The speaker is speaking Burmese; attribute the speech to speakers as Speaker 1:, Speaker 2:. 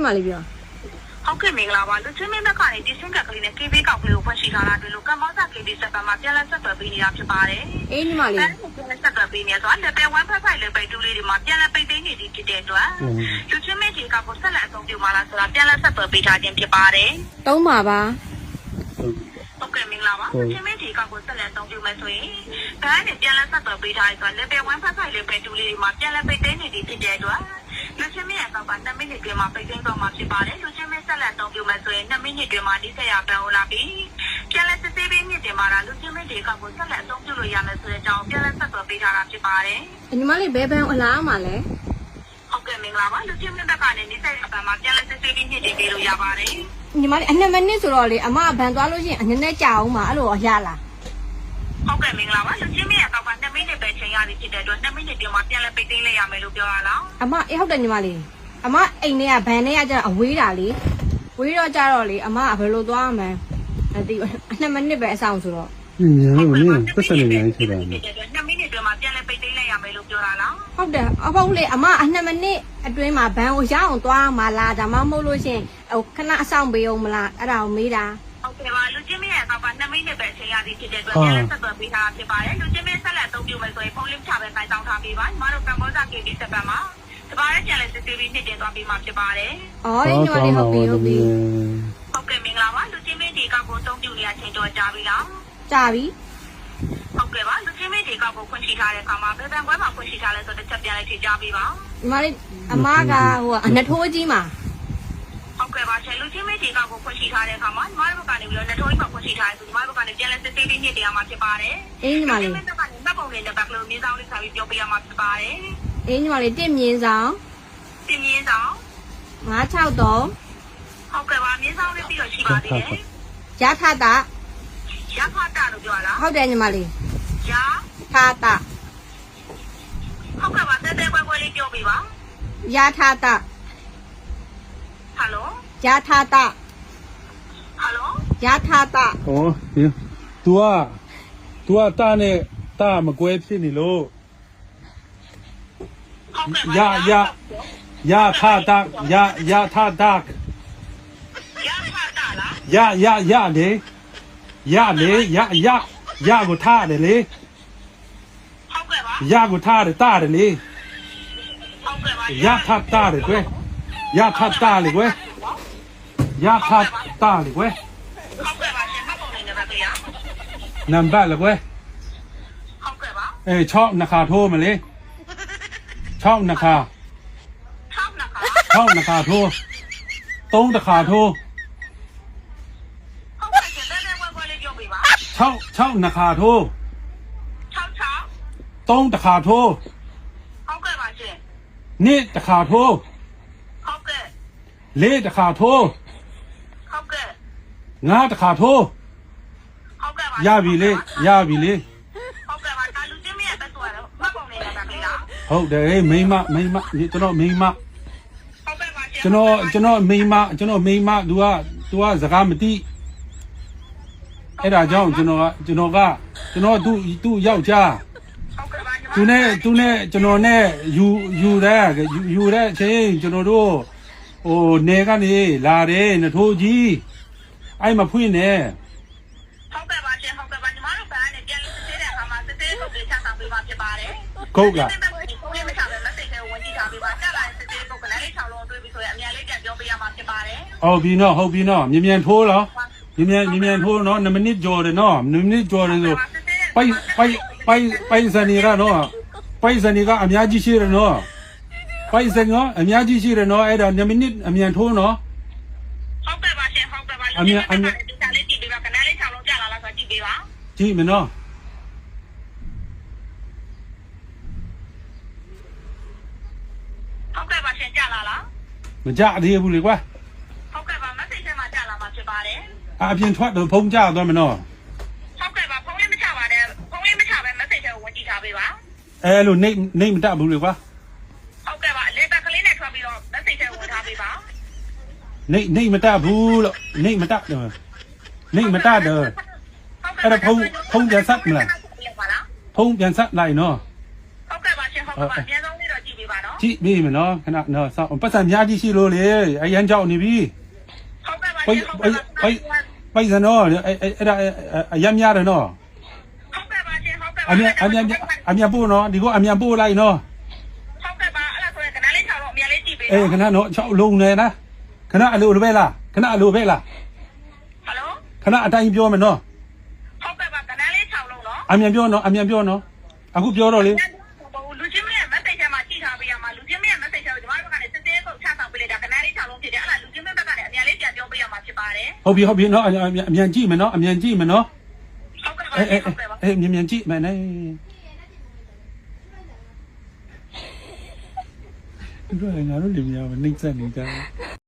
Speaker 1: မှာလေးပြော
Speaker 2: ဟုတ်ကဲ့မင်္ဂလာပါလူချင်းမင်းဘက်ကနေဒီစင်ကကလေးနဲ့ KB ကောက်ကလေးကိုဖွင့်ရှိထားတာတွေ့လို့ကမ္ဘောဇာ KB စက်ပတ်မှာပြန်လက်ဆက်သွယ်ပေးနေတာဖြစ်ပါတယ်
Speaker 1: အေးညီမလေး
Speaker 2: ပြန်လက်ဆက်သွယ်ပေးနေဆိုတော့ level 1 5 level 2လေးတွေမှာပြန်လက်ပိတ်သိမ်းနေသည်ဖြစ်တဲ့အတွက်လူချင်းမင်းဒီကောက်ကိုဆက်လက်အသုံးပြုမှာလားဆိုတာပြန်လက်ဆက်သွယ်ပေးထားခြင်းဖြစ်ပါတယ်
Speaker 1: သုံးပါပါ
Speaker 2: ဟုတ်ကဲ့မင်္ဂလာပါလူချင်းမင်းဒီကောက်ကိုဆက်လက်အသုံးပြုမယ်ဆိုရင်ဘန်းနဲ့ပြန်လက်ဆက်သွယ်ပေးထားရဆိုတော့ level 1 5 level 2လေးတွေမှာပြန်လက်ပိတ်သိမ်းနေသည်ဖြစ်တဲ့အတွက်လူချင်းမင်းရဲ့ကောက်က2မိနစ်တွင်မှာပိတ်သိမ်းတော့မှာဖြစ်ပါတယ်လူချင်းမင်းဆက်လက်အသုံးပြုမယ်ဆိုရင်2မိနစ်တွင်မှာဒီဆက်ရပန်ဟလာပြီးပြန်လက်စစ်ဆေးပေးမြင့်တင်မှာလားလူချင်းမင်းဒီကောက်ကိုဆက်လက်အသုံးပြုလို့ရမယ်ဆိုတဲ့အကြောင်းပြန်လက်ဆက်သွယ်ပေးထားတာဖြစ်ပါတယ်
Speaker 1: ညီမလေးဘယ်ဘန်းအလားမှာလဲ
Speaker 2: ဟုတ်ကဲ့မင်္ဂလာပါလူချင်းမင်းဘက်ကနေဒီဆက်ရပန်မှာပြန်လက်စစ်ဆေးပေးမြင့်တင်ပေးလို့ရပါတယ်
Speaker 1: ညီမလေးအ2မိနစ်ဆိုတော့လေအမဘန်သွားလို့ရှိရင်အနည်းနဲ့ကြာအောင်ပါအဲ့လိုရလား
Speaker 2: ဟုတ်ကဲ့မင်္ဂလာပါလူချင်းမင်းရဲ့ကောက်က2မိနစ်ပဲချိန်ရသည်ဖြစ်တဲ့အတွက်2မိနစ်တွင်မှာပြန်လက်ပိတ်သိမ်းလိုက်ရမယ်လို့ပြောရလား
Speaker 1: အမအေးဟုတ်တယ်ညီမလေးအမအိမ်ထဲကဘန်ထဲကကျတော့အဝေးတာလေဝေးတော့ကြတော့လေအမကဘယ်လိုသွားမှန်းမသိဘူး2မိနစ်ပဲအဆောင်ဆိုတော့
Speaker 3: ညာလို့နင်းပတ်စံနေနေဖြစ်တာ
Speaker 2: 2မိနစ်တွင်မှာပြန်လက်ပိတ်သိမ်းလိုက်ရမယ်လို့ပြောတာလား
Speaker 1: ဟုတ်တယ်အဖေလေအမ2မိနစ်အတွင်းမှာဘန်ကိုရအောင်သွားမှလားဒါမှမဟုတ်လို့ရှင်ဟိုခဏအဆောင်ပေးအောင်မလားအဲ့ဒါကိုမေးတာ
Speaker 2: ဟုတ်ကဲ့ပါလူချင်းမရဲ့ကောက်က2မိနစ်ပဲချိန်ရသည်ဖြစ်တဲ့အတွက်ပြန်လက်ဆက်သွယ်ပေးထားဖြစ်ပါတယ်လူချင်းမဆက်လက်အသုံးပြုမယ်ဆိုရင်ဖုန်းလင်းချပဲတိုင်တောင်းထားပေးပါညီမတို့ကမ္ဘောဇာ KB စက်ပတ်မှာတပါးရဲ့ပြန်လက်စစ်ဆေးပြီးနှစ်တင်သွားပေးမှာဖြစ်ပါတယ်
Speaker 1: ။အော်ညီမလေးဟုတ်ပြီဟုတ်ပြီ
Speaker 2: ။ဟုတ်ကဲ့မင်္ဂလာပါလူချင်းမဒီကောက်ကိုအသုံးပြုနေရချိန်တော့ကြာပြီလား
Speaker 1: ။ကြာပြီ
Speaker 2: ။ဟုတ်ကဲ့ပါလူချင်းမဒီကောက်ကိုဖွင့်ရှိထားတဲ့အခါမှာဘယ်ဘန်ကွဲမှာဖွင့်ရှိထားလဲဆိုတော့တစ်ချက်ပြန်လိုက်ဖြေကြားပေးပါ
Speaker 1: ။ညီမလေးအမကဟိုအနထိုးကြီးမှာ
Speaker 2: ဟုတ်ကဲ့ပါရှင်လူချင်းမဒီကောက်ကိုဖွင့်ရှိထားတဲ့အခါမှာညီမတို့ဘက်ကနေပြီးတော့နထိုးကြီးမှာဖွင့်ရှိထားတယ်ဆိုညီမတို့ဘက်ကနေပြန်လက်စစ်ဆေးပြီးနှစ်တင်ရမှာဖြစ်ပါတယ်
Speaker 1: ။အေးညီမလေး
Speaker 2: လူချင်းမဘက်ကနေမှတ်ပုံနဲ့ဘက်ကလို့မြေဆောင်လေးခါပြီးပြောပြရမှာဖြစ်ပါတယ်
Speaker 1: ။အေးညီမလေး1မြင်းဆောင်
Speaker 2: တင်မြင့်ဆောင်
Speaker 1: 963
Speaker 2: ဟုတ်ကဲ့ပါမြင့်ဆောင်လေးပြီးတော့ရှိပါသေးတယ်
Speaker 1: ရထတာ
Speaker 2: ရထတာလို့ပြောလား
Speaker 1: ဟုတ်တယ်ညီမလေး
Speaker 2: ရ
Speaker 1: ထတာ
Speaker 2: ဟုတ်ကဲ့ပါတဲတဲကွဲလေးပြောပြပါ
Speaker 1: ရထတာ
Speaker 2: ဟယ်လို
Speaker 1: ရထတာ
Speaker 2: ဟယ်လို
Speaker 1: ရထတာ
Speaker 3: ဩဒီ तू ကတာနဲ့တာမကွဲဖြစ်နေလို့ရထတာရထတာ
Speaker 2: ရထတာလား
Speaker 3: ရလေရကိုထားတယ်လေ
Speaker 2: ဟုတ်ကဲ့ပါ
Speaker 3: ရကိုထားတယ်တာတယ်လေ
Speaker 2: ဟုတ်ကဲ့ပါ
Speaker 3: ရထတာလေကွယ်ရထတာလေကွယ်ရထတာလေကွယ်
Speaker 2: ဟုတ်ကဲ့ပါရှင်မှတ်ပုံလေးနဲ့ပါဗျာ
Speaker 3: နံပါတ်လေကွယ်
Speaker 2: ဟုတ်ကဲ့ပါ
Speaker 3: 6နှစ်ခါထိုးမလေး6နှစ်ခါ6နှစ်ခါထိုး3တစ်ခါထိုး
Speaker 2: ဟုတ်ကဲ့ရှင်တဲတဲကွဲလေးပြောပြပါ
Speaker 3: 6နှစ်ခါထိုး3တစ်ခါထိုး
Speaker 2: ဟုတ်ကဲ့ပါရှင်
Speaker 3: 2တစ်ခါထိုး
Speaker 2: ဟုတ်ကဲ့
Speaker 3: 4တစ်ခါထိုး
Speaker 2: ဟုတ်ကဲ့
Speaker 3: 5တစ်ခါထိုး
Speaker 2: ဟုတ်ကဲ့ပါ
Speaker 3: ရပြီလေ
Speaker 2: ဟုတ်ကဲ့ပါလူချင်းမရဲ့တက်သွားတော့မှတ်ပုံလေးနဲ့ပါဗျာ
Speaker 3: ဟုတ်တယ်မိမကျွန်တော်မိမကျွန်တော်မိမतू ကစကားမသိအဲ့ဒါကြောင့်ကျွန်တော်သူ့ယောက်ျားသူနဲ့ကျွန်တော်နဲ့ယူတဲ့ချင်းကျွန်တော်တို့ဟိုနေကနေလာတယ်နထိုးကြီးအဲ့မဖွင့်နဲ့
Speaker 2: ဟုတ်ကဲ့ပါရှင်ဟုတ်ကဲ့ပါညီမတို့ဘာနဲ့ပြန်လို့စစ်တဲ့အခါမှာစစ်တဲ့ပုဂ္ဂိုလ်ချဆောင်ပေးပါဖြစ်ပါတယ်
Speaker 3: ဟုတ်လား
Speaker 2: ကိုယ်မချပဲမစိတ်ထဲဝင်ကြည့်ထားပေးပါတက်လာစစ်တဲ့ပုဂ္ဂိုလ်လေး6လုံးတွေ့ပြီဆိုရင်အများလေးပြန်ပြောပေးရမှာဖြစ်ပါတယ်
Speaker 3: ဟုတ်ပြီနော်မြန်ထိုးလားမြန်ထိုးနော်2မိနစ်ကြော်တယ်နော်2မိနစ်ကြော်တယ်ဆိုပိုက်စံနေရနော်ပိုက်စံနေကအများကြီးရှိရနော်ပိုက်စံကအများကြီးရှိရနော်အဲ့ဒါ2မိနစ်အမြန်ထိုးနော်
Speaker 2: ဟုတ်ကဲ့ပါရှင်ဟုတ်ကဲ့ပါအမြန်ဒီစားလေးကြည့်ပေးပါခဏလေး6လုံးကြာလာလားဆိုကြည့်ပေးပါ
Speaker 3: ကြည့်မနော်
Speaker 2: ဟုတ်ကဲ့ပါရှင်ကြာလာလား
Speaker 3: မကြသေးဘူးလေကွာ
Speaker 2: ဟုတ်ကဲ့ပါမစိတ်ထဲမှာကြာလာမှာဖြစ်ပါတယ်
Speaker 3: အပြင်ထွက်တော့ဖုံးကြသွားမနော်
Speaker 2: ဟုတ်ကဲ့ပါဖုန်းလေးမချပါနဲ့ဖုန်းလေးမချပဲမစိတ်ထဲဝင်ကြည့်ထားပေးပါ
Speaker 3: အဲ့လိုနေမတတ်ဘူးလေကွာ
Speaker 2: ဟုတ်ကဲ့ပါလေဘက်ကလေးနဲ့ထွက်ပြီးတော့မစိတ်ထဲဝင်ထားပေးပါ
Speaker 3: နေမတတ်ဘူးလို့နေမတတ်တယ်အဲ့ဒါဖုံးပြန်ဆက်မလားဖုံးပြန်ဆက်လိုက်နော်
Speaker 2: ဟုတ်ကဲ့ပါရှင်ဟုတ်ကဲ့ပါအများဆုံးလေးတော့ကြည့်ပေးပါနော်
Speaker 3: ကြည့်မိမယ်နော်ခဏနော်စောင့်ပတ်စံများကြီးရှိလို့လေအရန်ကြောက်နေပြီ
Speaker 2: ဟုတ်ကဲ့ပါရှင်ဟုတ်ကဲ့ပါ
Speaker 3: ပိုက်စံနော်အဲ့ဒါအရန်များတယ်နော်
Speaker 2: ဟုတ်ကဲ့ပါရှင်ဟုတ်ကဲ့ပါ
Speaker 3: အမြန်ပို့နော်ဒီကအမြန်ပို့လိုက်နော်
Speaker 2: ဟုတ်ကဲ့ပါအဲ့ဒါဆိုရင်ကနန်းလေး6တော့အမြန်လေးကြည့်ပေး
Speaker 3: အေးခဏနော်6လုံးနေလားခဏအလိုပဲလားခဏအလိုပဲလား
Speaker 2: ဟယ်လို
Speaker 3: ခဏအတိုင်းပြောမယ်နော်
Speaker 2: ဟုတ်ကဲ့ပါကနန်းလေး6လုံးနော်
Speaker 3: အမြန်ပြောနော်အမြန်ပြောနော်အခုပြောတော့လေ
Speaker 2: လူချင်းမရဲ့ message ထဲမှာကြည့်ထားပေးရမှာလူချင်းမရဲ့ message ထဲကိုကျွန်တော်တို့ကလည်းစစ်စစ်ပုတ်ချဆောင်ပေးလိုက်တာကနန်းလေး6လုံးဖြစ်တယ်အဲ့ဒါလူချင်းမဘက်ကလည်းအမြန်လေးပြန်ပြောပေးရမှာဖြစ်ပါတယ်
Speaker 3: ဟုတ်ပြီနော်အမြန်ကြည့်မယ်နော်အမြန်ကြည့်မယ်နော်
Speaker 2: ဟုတ်ကဲ့ပါ
Speaker 3: အေး
Speaker 2: ဟုတ်ကဲ့ပါ
Speaker 3: အေးမြန်ကြည့်မယ်နဲ့တို့လည်းငါတို့လူများမနှိမ့်ဆက်နေကြ